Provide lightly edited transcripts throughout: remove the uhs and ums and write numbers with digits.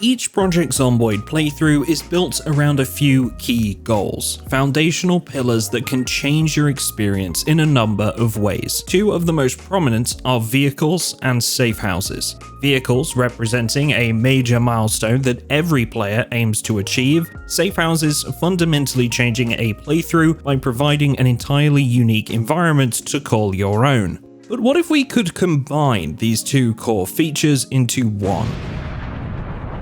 Each Project Zomboid playthrough is built around a few key goals, foundational pillars that can change your experience in a number of ways. Two of the most prominent are vehicles and safe houses. Vehicles representing a major milestone that every player aims to achieve, safe houses fundamentally changing a playthrough by providing an entirely unique environment to call your own. But what if we could combine these two core features into one?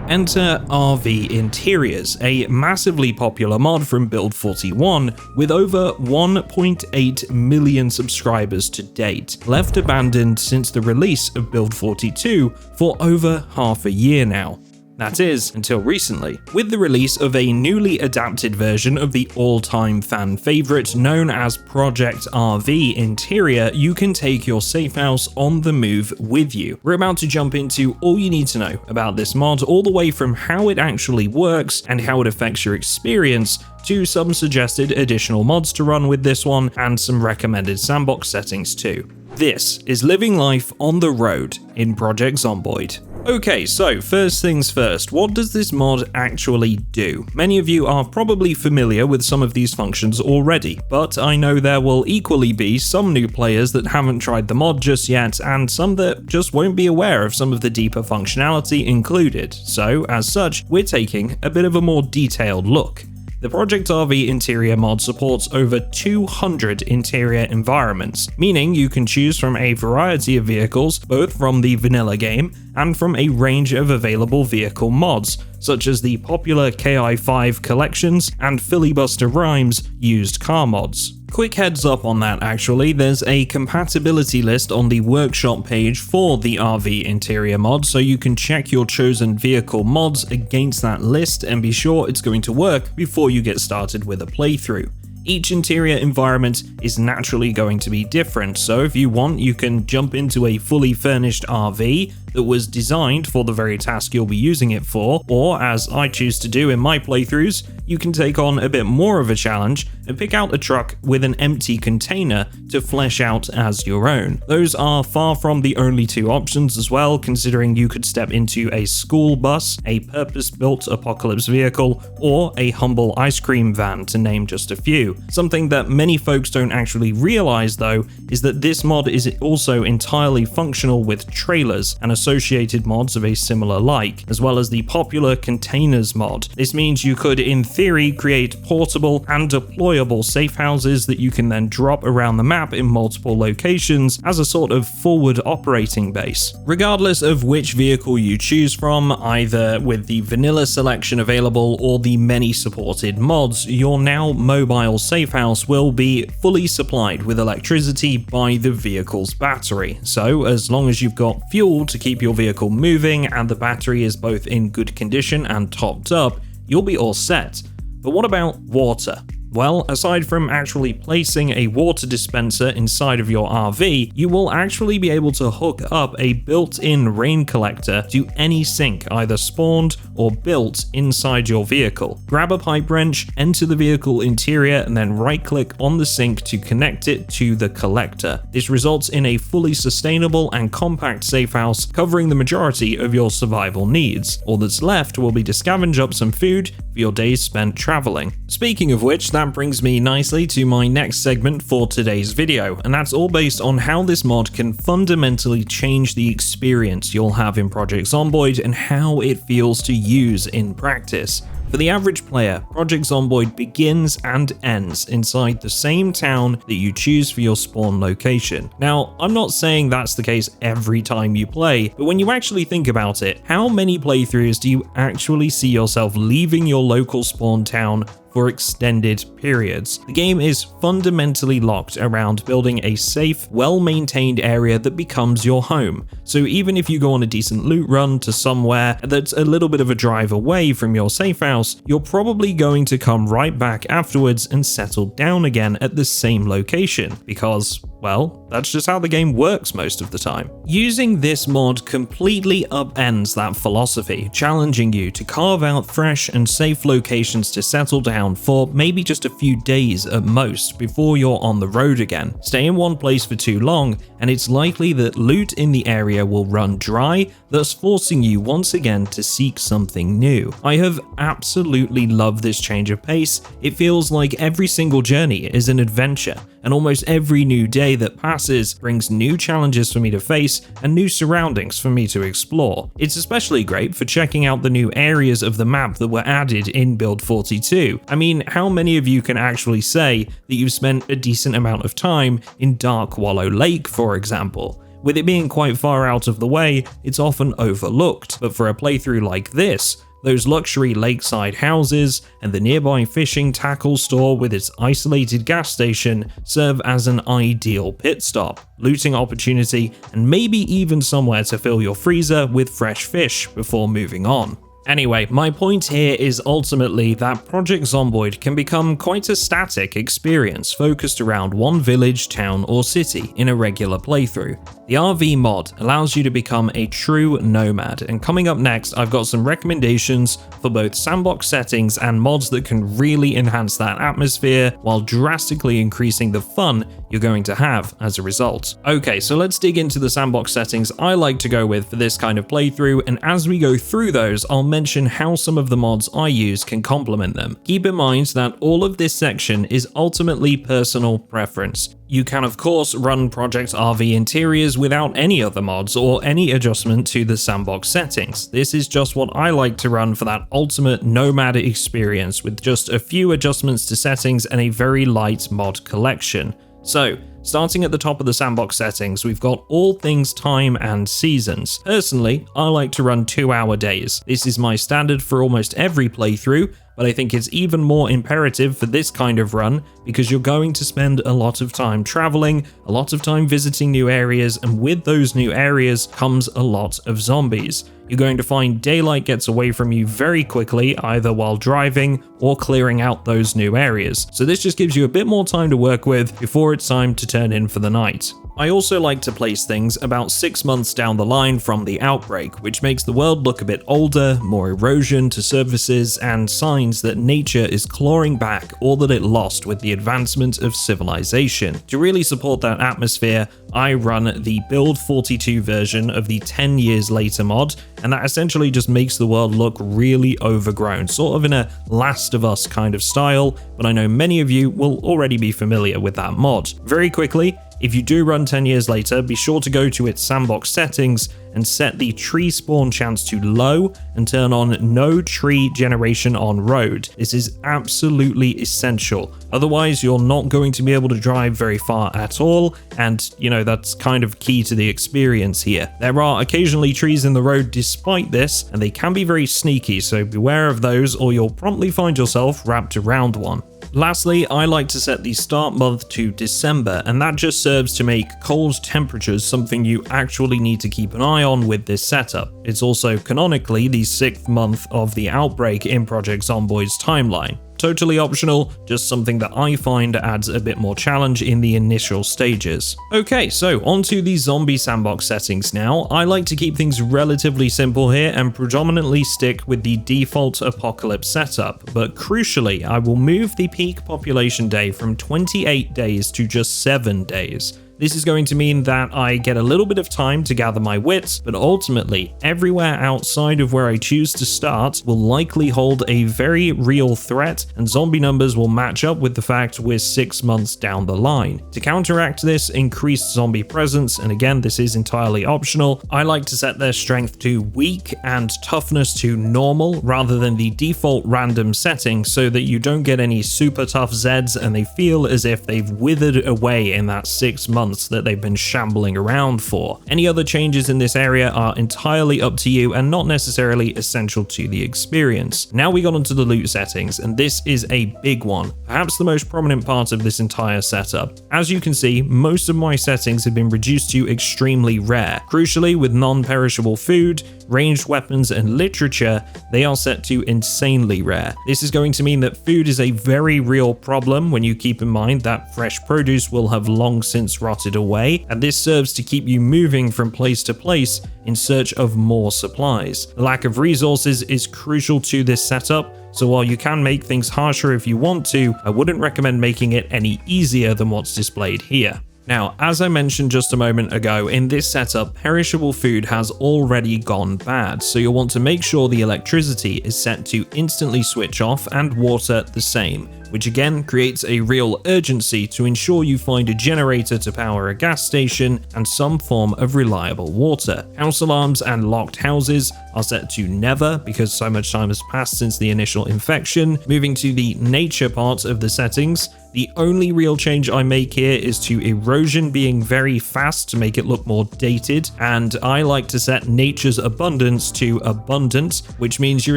Enter RV Interiors, a massively popular mod from Build 41 with over 1.8 million subscribers to date, left abandoned since the release of Build 42 for over half a year now. That is, until recently, with the release of a newly adapted version of the all-time fan favorite known as Project RV Interior. You can take your safe house on the move with you. We're about to jump into all you need to know about this mod, all the way from how it actually works and how it affects your experience, to some suggested additional mods to run with this one, and some recommended sandbox settings too. This is living life on the road in Project Zomboid. Okay, so first things first, what does this mod actually do? Many of you are probably familiar with some of these functions already, but I know there will equally be some new players that haven't tried the mod just yet, and some that just won't be aware of some of the deeper functionality included. So, as such, we're taking a bit of a more detailed look. The Project RV Interior mod supports over 200 interior environments, meaning you can choose from a variety of vehicles, both from the vanilla game and from a range of available vehicle mods, such as the popular KI5 collections and Filibuster Rhymes used car mods. Quick heads up on that actually, there's a compatibility list on the workshop page for the RV Interior mod, so you can check your chosen vehicle mods against that list and be sure it's going to work before you get started with a playthrough. Each interior environment is naturally going to be different, so if you want, you can jump into a fully furnished RV that was designed for the very task you'll be using it for, or as I choose to do in my playthroughs, you can take on a bit more of a challenge and pick out a truck with an empty container to flesh out as your own. Those are far from the only two options as well, considering you could step into a school bus, a purpose-built apocalypse vehicle, or a humble ice cream van, to name just a few. Something that many folks don't actually realize though is that this mod is also entirely functional with trailers and associated mods of a similar like, as well as the popular containers mod. This means you could in theory create portable and deployable safe houses that you can then drop around the map in multiple locations as a sort of forward operating base. Regardless of which vehicle you choose from, either with the vanilla selection available or the many supported mods, your now mobile safe house will be fully supplied with electricity by the vehicle's battery. So as long as you've got fuel to keep your vehicle moving and the battery is both in good condition and topped up, you'll be all set. But what about water? Well, aside from actually placing a water dispenser inside of your RV, you will actually be able to hook up a built-in rain collector to any sink either spawned or built inside your vehicle. Grab a pipe wrench, enter the vehicle interior, and then right-click on the sink to connect it to the collector. This results in a fully sustainable and compact safe house covering the majority of your survival needs. All that's left will be to scavenge up some food for your days spent traveling. Speaking of which, that brings me nicely to my next segment for today's video, and that's all based on how this mod can fundamentally change the experience you'll have in Project Zomboid and how it feels to use in practice. For the average player, Project Zomboid begins and ends inside the same town that you choose for your spawn location. Now, I'm not saying that's the case every time you play, but when you actually think about it, how many playthroughs do you actually see yourself leaving your local spawn town for extended periods? The game is fundamentally locked around building a safe, well-maintained area that becomes your home. So even if you go on a decent loot run to somewhere that's a little bit of a drive away from your safe house, you're probably going to come right back afterwards and settle down again at the same location, because, well, that's just how the game works most of the time. Using this mod completely upends that philosophy, challenging you to carve out fresh and safe locations to settle down town for maybe just a few days at most before you're on the road again. Stay in one place for too long and it's likely that loot in the area will run dry, thus forcing you once again to seek something new. I have absolutely loved this change of pace. It feels like every single journey is an adventure, and almost every new day that passes brings new challenges for me to face and new surroundings for me to explore. It's especially great for checking out the new areas of the map that were added in Build 42. I mean, how many of you can actually say that you've spent a decent amount of time in Dark Wallow Lake, for example? With it being quite far out of the way, it's often overlooked, but for a playthrough like this, those luxury lakeside houses and the nearby fishing tackle store with its isolated gas station serve as an ideal pit stop, looting opportunity, and maybe even somewhere to fill your freezer with fresh fish before moving on. Anyway, my point here is ultimately that Project Zomboid can become quite a static experience focused around one village, town, or city in a regular playthrough. The RV mod allows you to become a true nomad, and coming up next I've got some recommendations for both sandbox settings and mods that can really enhance that atmosphere while drastically increasing the fun you're going to have as a result. Okay, so let's dig into the sandbox settings I like to go with for this kind of playthrough, and as we go through those, I'll mention how some of the mods I use can complement them. Keep in mind that all of this section is ultimately personal preference. You can of course run Project RV interiors without any other mods or any adjustment to the sandbox settings. This is just what I like to run for that ultimate nomad experience with just a few adjustments to settings and a very light mod collection. So, starting at the top of the sandbox settings, we've got all things time and seasons. Personally, I like to run 2-hour days. This is my standard for almost every playthrough, but I think it's even more imperative for this kind of run because you're going to spend a lot of time traveling, a lot of time visiting new areas, and with those new areas comes a lot of zombies. You're going to find daylight gets away from you very quickly, either while driving or clearing out those new areas. So this just gives you a bit more time to work with before it's time to turn in for the night. I also like to place things about 6 months down the line from the outbreak, which makes the world look a bit older, more erosion to surfaces, and signs that nature is clawing back all that it lost with the advancement of civilization. To really support that atmosphere, I run the Build 42 version of the 10 years later mod, and that essentially just makes the world look really overgrown, sort of in a Last of Us kind of style, but I know many of you will already be familiar with that mod. Very quickly, if you do run 10 years later, be sure to go to its sandbox settings and set the tree spawn chance to low and turn on no tree generation on road. This is absolutely essential. Otherwise, you're not going to be able to drive very far at all, and that's kind of key to the experience here. There are occasionally trees in the road despite this, and they can be very sneaky, so beware of those or you'll promptly find yourself wrapped around one. Lastly, I like to set the start month to December, and that just serves to make cold temperatures something you actually need to keep an eye on with this setup. It's also canonically the 6th month of the outbreak in Project Zomboid's timeline. Totally optional, just something that I find adds a bit more challenge in the initial stages. Okay, so onto the zombie sandbox settings now. I like to keep things relatively simple here and predominantly stick with the default apocalypse setup, but crucially, I will move the peak population day from 28 days to just 7 days. This is going to mean that I get a little bit of time to gather my wits, but ultimately, everywhere outside of where I choose to start will likely hold a very real threat, and zombie numbers will match up with the fact we're 6 months down the line. To counteract this increased zombie presence, and again, this is entirely optional, I like to set their strength to weak and toughness to normal rather than the default random setting so that you don't get any super tough Zeds and they feel as if they've withered away in that 6 months that they've been shambling around for. Any other changes in this area are entirely up to you and not necessarily essential to the experience. Now we got onto the loot settings, and this is a big one, perhaps the most prominent part of this entire setup. As you can see, most of my settings have been reduced to extremely rare. Crucially, with non-perishable food, ranged weapons, and literature, they are set to insanely rare. This is going to mean that food is a very real problem when you keep in mind that fresh produce will have long since rotted away, and this serves to keep you moving from place to place in search of more supplies. The lack of resources is crucial to this setup, so while you can make things harsher if you want to, I wouldn't recommend making it any easier than what's displayed here. Now, as I mentioned just a moment ago, in this setup, perishable food has already gone bad, so you'll want to make sure the electricity is set to instantly switch off and water the same, which again creates a real urgency to ensure you find a generator to power a gas station and some form of reliable water. House alarms and locked houses are set to never because so much time has passed since the initial infection. Moving to the nature part of the settings, the only real change I make here is to erosion being very fast to make it look more dated, and I like to set nature's abundance to abundant, which means you're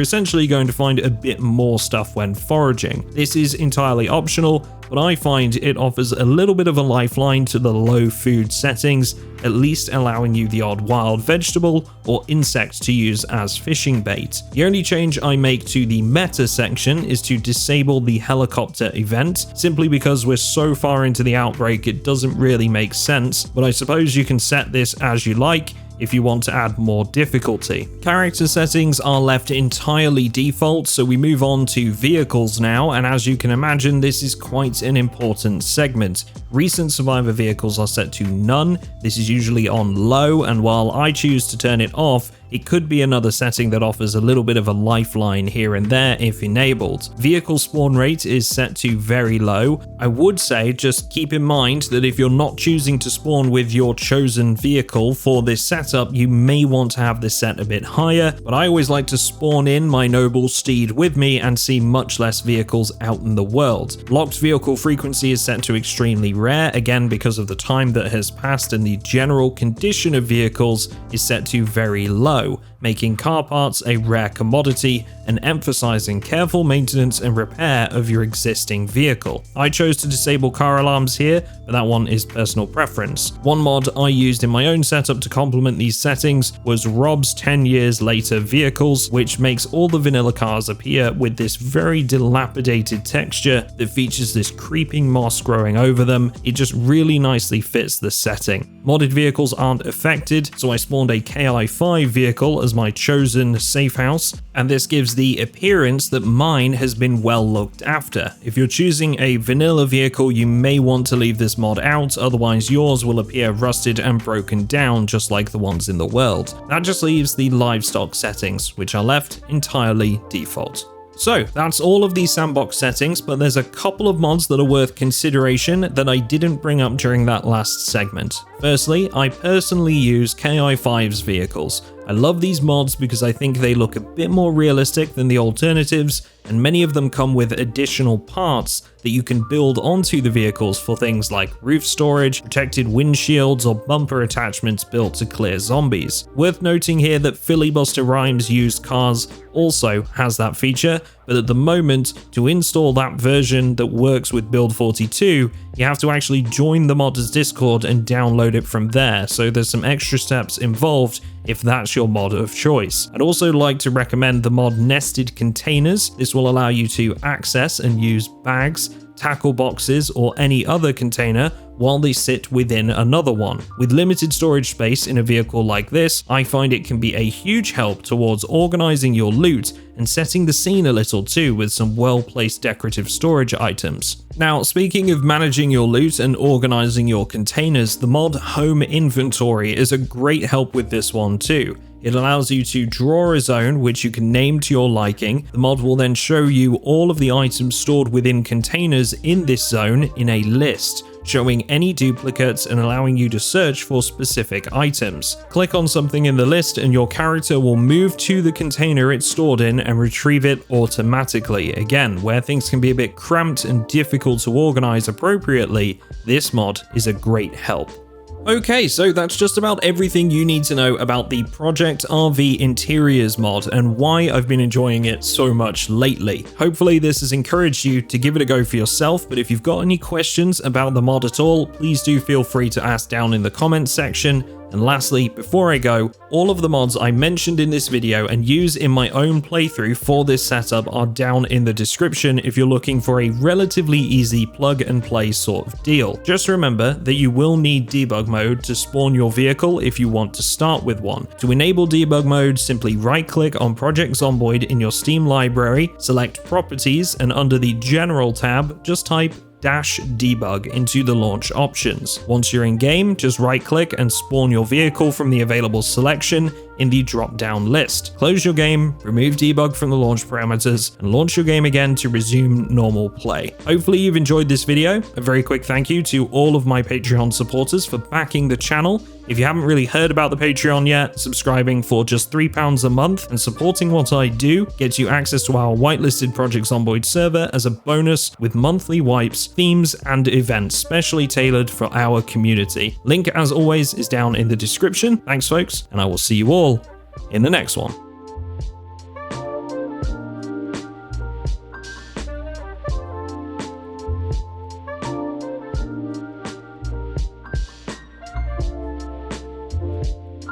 essentially going to find a bit more stuff when foraging. This is entirely optional, but I find it offers a little bit of a lifeline to the low food settings, at least allowing you the odd wild vegetable or insect to use as fishing bait. The only change I make to the meta section is to disable the helicopter event, simply because we're so far into the outbreak it doesn't really make sense, but I suppose you can set this as you like if you want to add more difficulty. Character settings are left entirely default, so we move on to vehicles now, and as you can imagine, this is quite an important segment. Recent survivor vehicles are set to none. This is usually on low, and while I choose to turn it off, it could be another setting that offers a little bit of a lifeline here and there if enabled. Vehicle spawn rate is set to very low. I would say just keep in mind that if you're not choosing to spawn with your chosen vehicle for this setup, you may want to have this set a bit higher, but I always like to spawn in my noble steed with me and see much less vehicles out in the world. Locked vehicle frequency is set to extremely rare, again because of the time that has passed, and the general condition of vehicles is set to very low, making car parts a rare commodity and emphasizing careful maintenance and repair of your existing vehicle. I chose to disable car alarms here, but that one is personal preference. One mod I used in my own setup to complement these settings was Rob's 10 years later vehicles, which makes all the vanilla cars appear with this very dilapidated texture that features this creeping moss growing over them. It just really nicely fits the setting. Modded vehicles aren't affected, so I spawned a KI5 vehicle as my chosen safe house, and this gives the appearance that mine has been well looked after. If you're choosing a vanilla vehicle, you may want to leave this mod out, otherwise yours will appear rusted and broken down just like the ones in the world. That just leaves the livestock settings, which are left entirely default. So that's all of these sandbox settings, but there's a couple of mods that are worth consideration that I didn't bring up during that last segment. Firstly, I personally use KI5's vehicles. I love these mods because I think they look a bit more realistic than the alternatives, and many of them come with additional parts that you can build onto the vehicles for things like roof storage, protected windshields, or bumper attachments built to clear zombies. Worth noting here that Filibuster Rhymes used cars also has that feature, but at the moment, to install that version that works with Build 42, you have to actually join the modder's Discord and download it from there, so there's some extra steps involved if that's your mod of choice. I'd also like to recommend the mod Nested Containers. This will allow you to access and use bags, tackle boxes, or any other container while they sit within another one. With limited storage space in a vehicle like this, I find it can be a huge help towards organizing your loot and setting the scene a little too with some well-placed decorative storage items. Now, speaking of managing your loot and organizing your containers, the mod Home Inventory is a great help with this one too. It allows you to draw a zone which you can name to your liking. The mod will then show you all of the items stored within containers in this zone in a list, showing any duplicates and allowing you to search for specific items. Click on something in the list and your character will move to the container it's stored in and retrieve it automatically. Again, where things can be a bit cramped and difficult to organize appropriately, this mod is a great help. Okay, so that's just about everything you need to know about the Project RV Interiors mod and why I've been enjoying it so much lately. Hopefully this has encouraged you to give it a go for yourself, but if you've got any questions about the mod at all, please do feel free to ask down in the comments section, And lastly, before I go, all of the mods I mentioned in this video and use in my own playthrough for this setup are down in the description if you're looking for a relatively easy plug and play sort of deal. Just remember that you will need debug mode to spawn your vehicle if you want to start with one. To enable debug mode, simply right click on Project Zomboid in your Steam library, select Properties, and under the General tab, just type -debug into the launch options. Once you're in game, just right click and spawn your vehicle from the available selection in the drop down list. Close your game, remove debug from the launch parameters, and launch your game again to resume normal play. Hopefully you've enjoyed this video. A very quick thank you to all of my Patreon supporters for backing the channel. If you haven't really heard about the Patreon yet, subscribing for just £3 a month and supporting what I do gets you access to our whitelisted Project Zomboid server as a bonus with monthly wipes, themes, and events specially tailored for our community. Link, as always, is down in the description. Thanks, folks, and I will see you all in the next one.